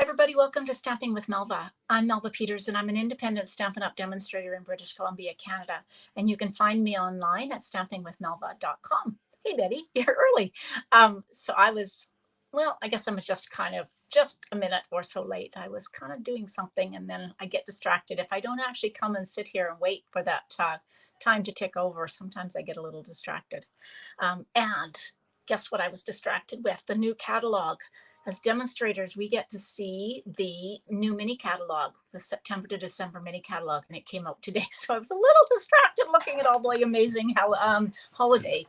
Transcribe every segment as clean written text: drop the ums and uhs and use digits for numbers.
Hi everybody, welcome to Stamping with Melva. I'm Melva Peters and I'm an independent Stampin' Up! Demonstrator in British Columbia, Canada. And you can find me online at stampingwithmelva.com. Hey Betty, you're early. I guess I'm just a minute or so late. I was kind of doing something and then I get distracted. If I don't actually come and sit here and wait for that time to tick over, sometimes I get a little distracted. And guess what I was distracted with? The new catalog. As demonstrators, we get to see the new mini catalog, the September to December mini catalog, and it came out today. So I was a little distracted looking at all the amazing holiday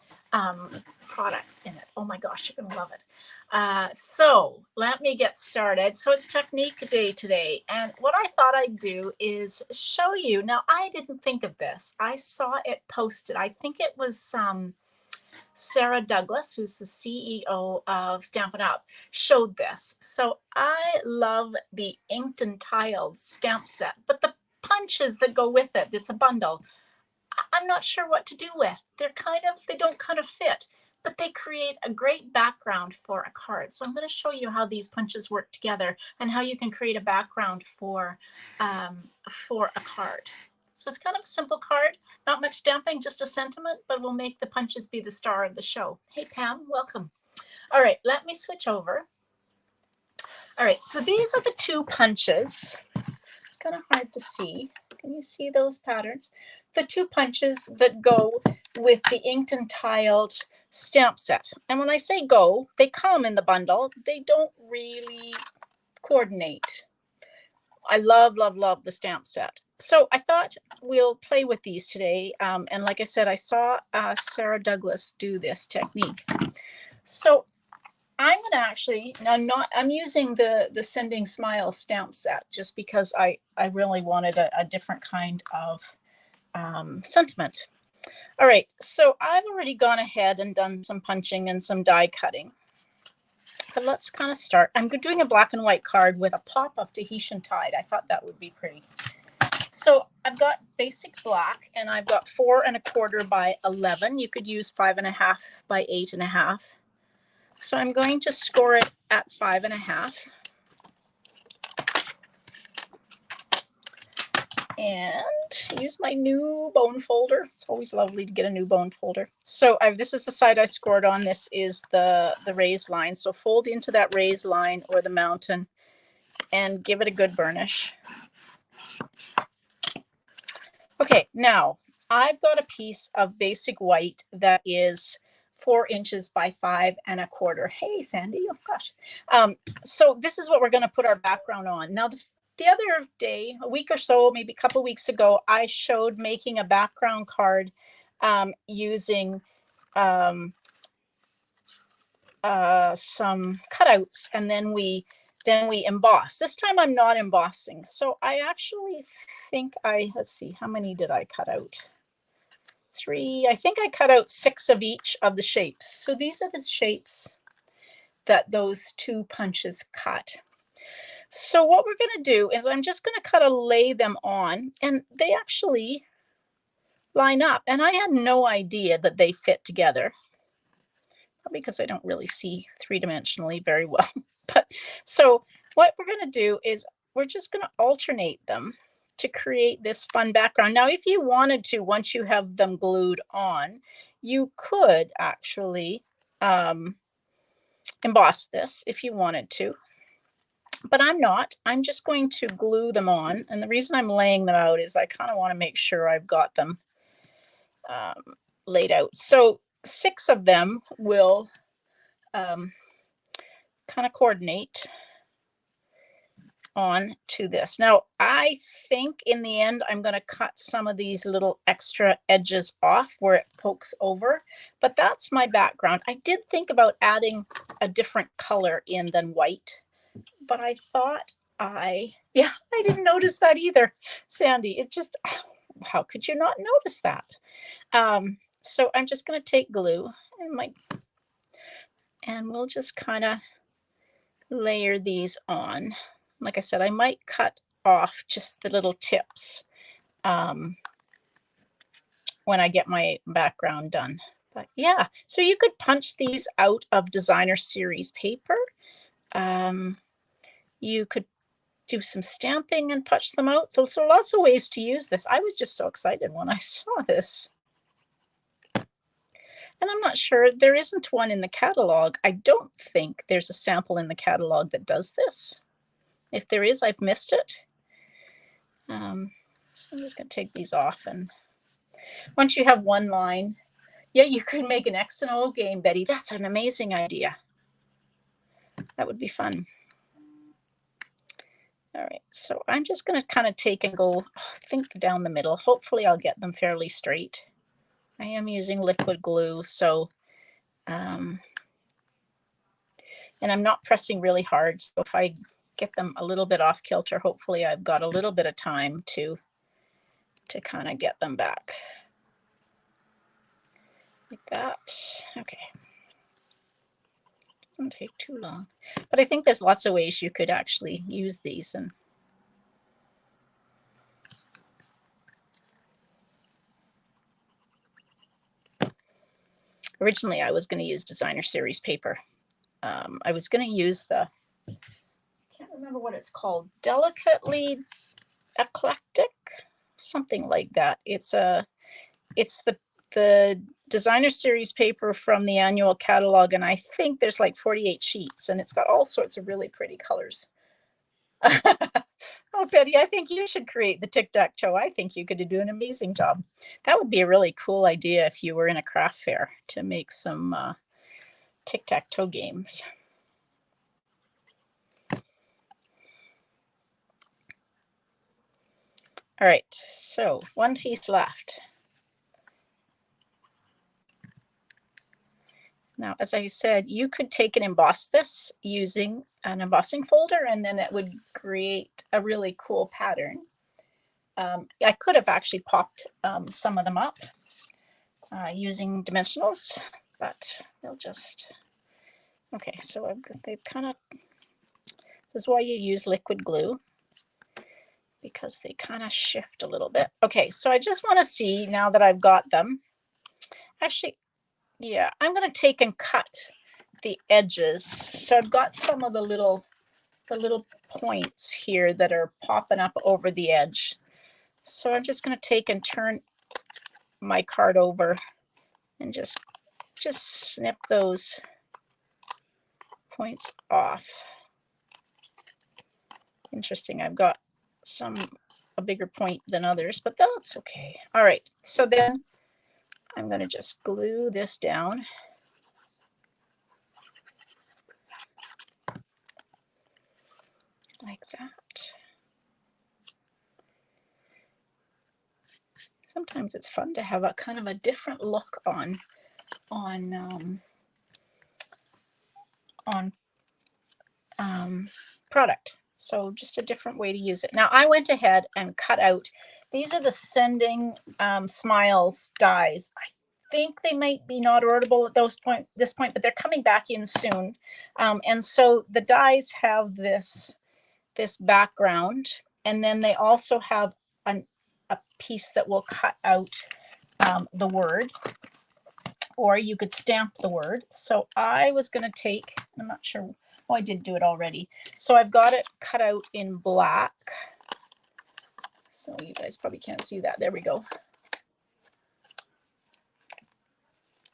products in it. Oh my gosh, you're gonna love it. So let me get started. So it's Technique Day today, and what I thought I'd do is show you. Now, I didn't think of this. I saw it posted. I think it was Sarah Douglas, who's the CEO of Stampin' Up, showed this. So I love the inked and tiled stamp set, but the punches that go with it, it's a bundle. I'm not sure what to do with. They don't kind of fit, but they create a great background for a card. So I'm going to show you how these punches work together and how you can create a background for a card. So it's kind of a simple card, not much stamping, just a sentiment, but we'll make the punches be the star of the show. Hey, Pam, welcome. All right, let me switch over. All right, so these are the two punches. It's kind of hard to see. Can you see those patterns? The two punches that go with the inked and tiled stamp set. And when I say go, they come in the bundle. They don't really coordinate. I love, love, love the stamp set. So I thought we'll play with these today. And like I said, I saw Sarah Douglas do this technique. So I'm going to actually, I'm using the Sending Smile stamp set just because I really wanted a different kind of sentiment. All right, so I've already gone ahead and done some punching and some die cutting. But let's kind of start. I'm doing a black and white card with a pop of Tahitian Tide. I thought that would be pretty. So I've got basic black and I've got 4 1/4 by 11. You could use 5 1/2 by 8 1/2. So I'm going to score it at 5 1/2. And use my new bone folder. It's always lovely to get a new bone folder. So this is the side I scored on. This is the raised line. So fold into that raised line or the mountain and give it a good burnish. Okay, now I've got a piece of basic white that is 4 inches by 5 1/4. Hey, Sandy, oh gosh. So this is what we're going to put our background on. Now, the other day, a week or so, maybe a couple weeks ago, I showed making a background card using some cutouts, and then we emboss. This time I'm not embossing. So I actually think let's see, how many did I cut out? 3. I think I cut out 6 of each of the shapes. So these are the shapes that those two punches cut. So what we're going to do is I'm just going to kind of lay them on, and they actually line up. And I had no idea that they fit together, because I don't really see 3-dimensionally very well. But so what we're going to do is we're just going to alternate them to create this fun background. Now, if you wanted to, once you have them glued on, you could actually emboss this if you wanted to. But I'm not. I'm just going to glue them on. And the reason I'm laying them out is I kind of want to make sure I've got them laid out. So 6 of them will kind of coordinate on to this. Now, I think in the end, I'm going to cut some of these little extra edges off where it pokes over, but that's my background. I did think about adding a different color in than white, but I thought I didn't notice that either, Sandy. It's just, how could you not notice that? So I'm just going to take glue and we'll just kind of layer these on. Like I said, I might cut off just the little tips when I get my background done. But yeah, so you could punch these out of designer series paper. You could do some stamping and punch them out. So lots of ways to use this. I was just so excited when I saw this. And I'm not sure, there isn't one in the catalog. I don't think there's a sample in the catalog that does this. If there is, I've missed it. So I'm just going to take these off. And once you have one line, yeah, you could make an X and O game, Betty. That's an amazing idea. That would be fun. All right, so I'm just going to kind of take and go, think down the middle. Hopefully I'll get them fairly straight. I am using liquid glue, so, and I'm not pressing really hard. So if I get them a little bit off kilter, hopefully I've got a little bit of time to kind of get them back. Like that. Okay. Doesn't take too long. But I think there's lots of ways you could actually use these. And originally I was going to use designer series paper. I was going to use the, I can't remember what it's called, Delicately Eclectic, something like that. It's the designer series paper from the annual catalog, and I think there's like 48 sheets, and it's got all sorts of really pretty colors. Oh, Betty, I think you should create the tic-tac-toe. I think you could do an amazing job. That would be a really cool idea if you were in a craft fair to make some tic-tac-toe games. All right, so one piece left. Now, as I said, you could take and emboss this using an embossing folder, and then it would create a really cool pattern. I could have actually popped some of them up using dimensionals, but they'll just, okay, so they've kind of, this is why you use liquid glue, because they kind of shift a little bit. Okay, so I just want to see now that I've got them. Actually, yeah, I'm going to take and cut the edges. So I've got some of the little points here that are popping up over the edge. So I'm just going to take and turn my card over and just snip those points off. Interesting, I've got a bigger point than others, but that's okay. All right, so then I'm going to just glue this down. Like that. Sometimes it's fun to have a kind of a different look on product. So just a different way to use it. Now I went ahead and cut out, these are the Sending Smiles dies. I think they might be not orderable at this point, but they're coming back in soon. And so the dies have this background, and then they also have a piece that will cut out the word, or you could stamp the word. So I was going to take, I'm not sure, oh, I did do it already. So I've got it cut out in black. So you guys probably can't see that. There we go.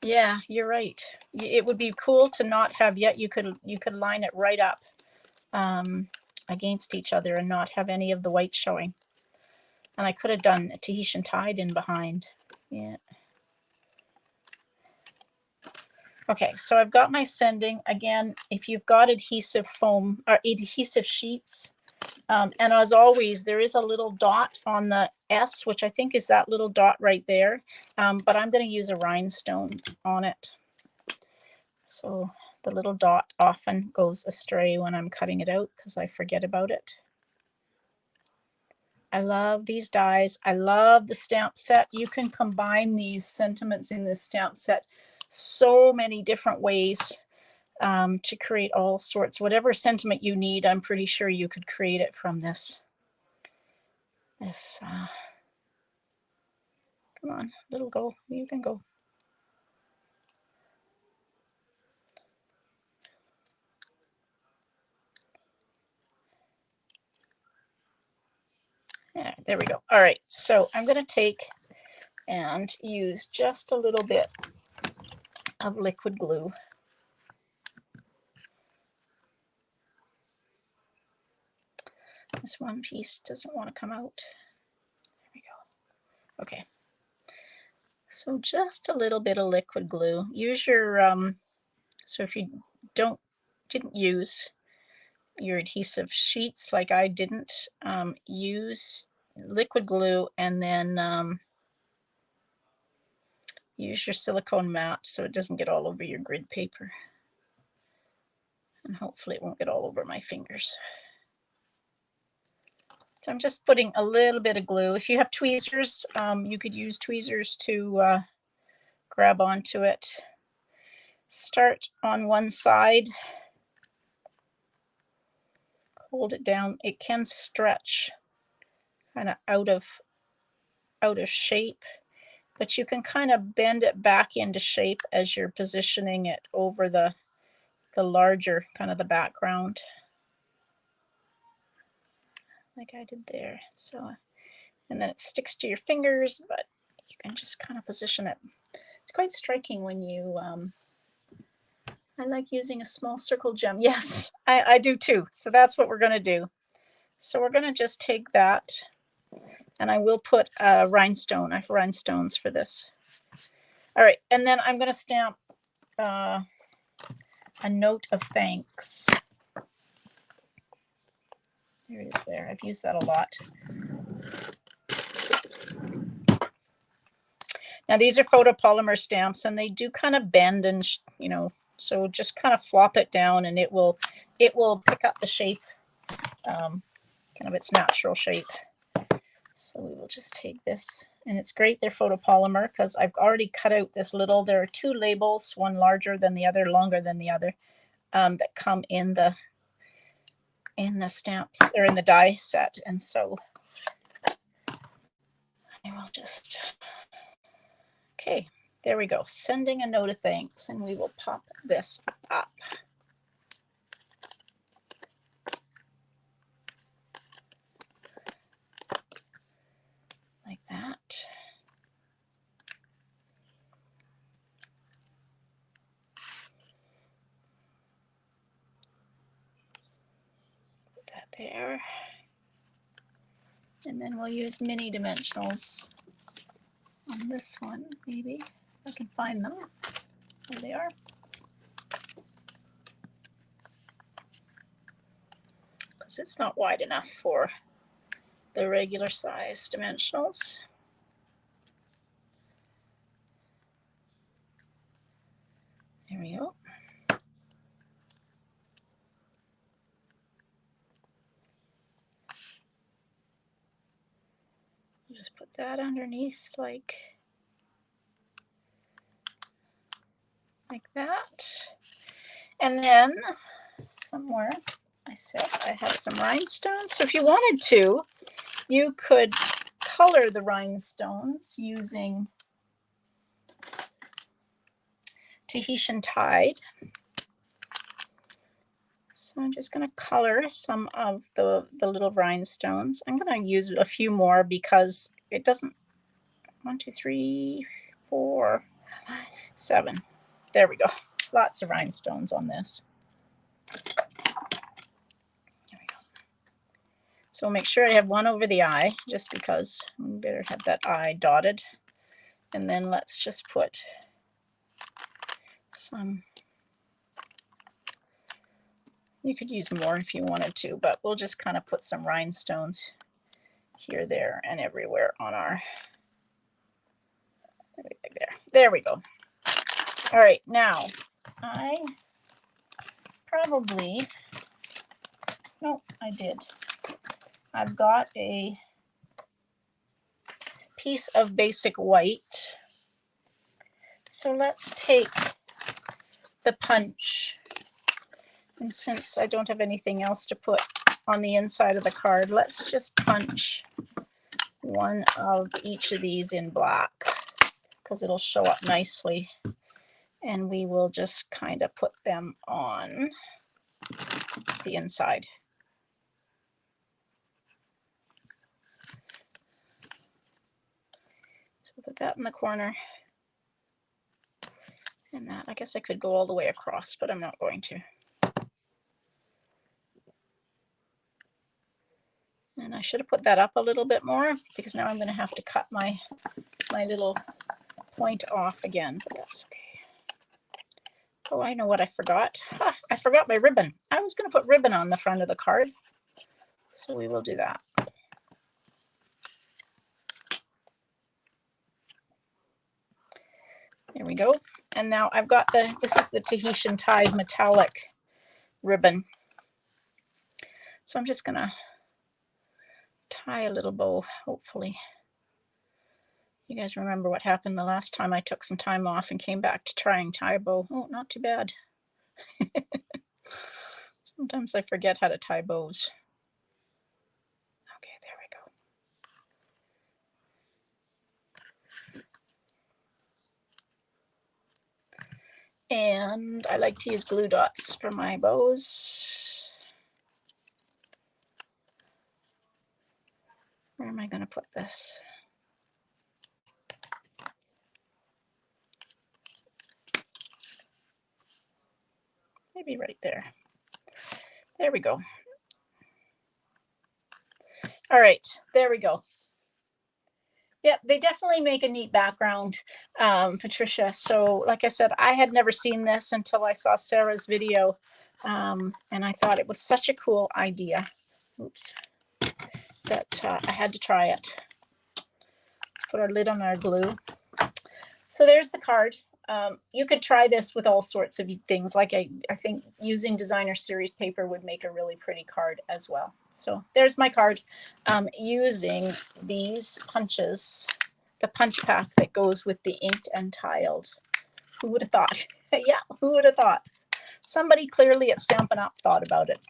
Yeah, you're right. It would be cool to not have yet. You could line it right up against each other and not have any of the white showing. And I could have done a Tahitian tide in behind. Yeah. Okay, so I've got my Sending. Again, if you've got adhesive foam or adhesive sheets, and as always, there is a little dot on the S, which I think is that little dot right there. But I'm going to use a rhinestone on it. So the little dot often goes astray when I'm cutting it out because I forget about it. I love these dies. I love the stamp set. You can combine these sentiments in this stamp set so many different ways to create all sorts. Whatever sentiment you need, I'm pretty sure you could create it from this. Come on, little go. You can go. There we go. All right, so I'm going to take and use just a little bit of liquid glue. This one piece doesn't want to come out. There we go. Okay. So just a little bit of liquid glue. Use your, so if you didn't use your adhesive sheets like I didn't, use liquid glue, and then use your silicone mat so it doesn't get all over your grid paper. And hopefully it won't get all over my fingers. So I'm just putting a little bit of glue. If you have tweezers, you could use tweezers to grab onto it. Start on one side. Hold it down. It can stretch kind of out of shape, but you can kind of bend it back into shape as you're positioning it over the larger kind of the background, like I did there. So, and then it sticks to your fingers, but you can just kind of position it. It's quite striking when you, I like using a small circle gem. Yes, I do too. So that's what we're going to do. So we're going to just take that, and I will put a rhinestone. I have rhinestones for this. All right, and then I'm going to stamp a note of thanks. There it is there. I've used that a lot. Now these are photopolymer stamps, and they do kind of bend, and you know, so just kind of flop it down and it will pick up the shape, kind of its natural shape. So we will just take this, and it's great they're photopolymer because I've already cut out this little, there are two labels, one larger than the other, longer than the other, that come in the stamps or in the die set. And so I will just, okay, there we go. Sending a note of thanks, and we will pop this up. Like that. Put that there. And then we'll use mini dimensionals on this one, maybe, if I can find them. There they are. Because it's not wide enough for the regular size dimensionals. There we go. Just put that underneath like that. And then somewhere I said I have some rhinestones. So if you wanted to, you could color the rhinestones using Tahitian Tide. So I'm just going to color some of the little rhinestones. I'm going to use a few more because it doesn't, 1, 2, 3, 4, 5, 7. There we go. Lots of rhinestones on this. There we go. So we'll make sure I have one over the eye, just because we better have that eye dotted. And then let's just put some, you could use more if you wanted to, but we'll just kind of put some rhinestones here, there, and everywhere on our, there we go. All right, now I probably, no, I did. I've got a piece of basic white. So let's take the punch. And since I don't have anything else to put on the inside of the card, let's just punch one of each of these in black because it'll show up nicely. And we will just kind of put them on the inside. Put that in the corner. And that, I guess I could go all the way across, but I'm not going to. And I should have put that up a little bit more because now I'm going to have to cut my little point off again, but that's okay. Oh, I know what I forgot. I forgot my ribbon. I was going to put ribbon on the front of the card. So we will do that. There we go. And now I've got this is the Tahitian Tide metallic ribbon. So I'm just going to tie a little bow, hopefully. You guys remember what happened the last time I took some time off and came back to try and tie a bow. Oh, not too bad. Sometimes I forget how to tie bows. Okay, there we go. And I like to use glue dots for my bows. Where am I going to put this? Maybe right there. There we go. All right, there we go. Yep, they definitely make a neat background, Patricia. So like I said, I had never seen this until I saw Sarah's video, and I thought it was such a cool idea. Oops, that I had to try it. Let's put our lid on our glue. So there's the card. You could try this with all sorts of things. Like I think using designer series paper would make a really pretty card as well. So there's my card using these punches, the punch pack that goes with the inked and tiled. Who would have thought? Yeah, who would have thought? Somebody clearly at Stampin' Up! Thought about it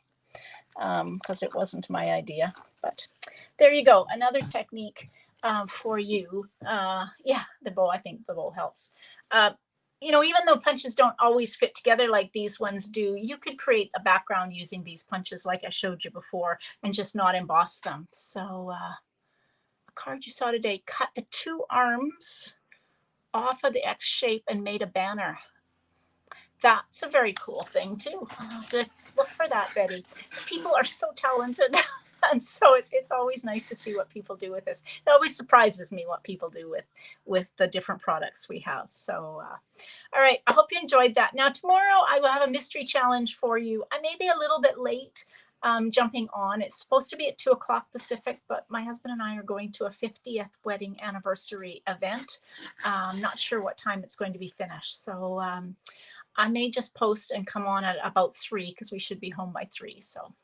because it wasn't my idea. But there you go. Another technique for you. Yeah, the bow, I think the bow helps. You know, even though punches don't always fit together like these ones do, you could create a background using these punches like I showed you before and just not emboss them. So a card you saw today, cut the two arms off of the X shape and made a banner. That's a very cool thing too. I'll have to look for that, Betty. People are so talented. And so it's always nice to see what people do with this. It always surprises me what people do with the different products we have. So, all right, I hope you enjoyed that. Now, tomorrow I will have a mystery challenge for you. I may be a little bit late jumping on. It's supposed to be at 2 o'clock Pacific, but my husband and I are going to a 50th wedding anniversary event. I'm not sure what time it's going to be finished. So I may just post and come on at about 3 because we should be home by 3. So.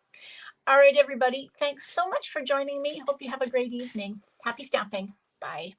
All right, everybody. Thanks so much for joining me. Hope you have a great evening. Happy stamping. Bye.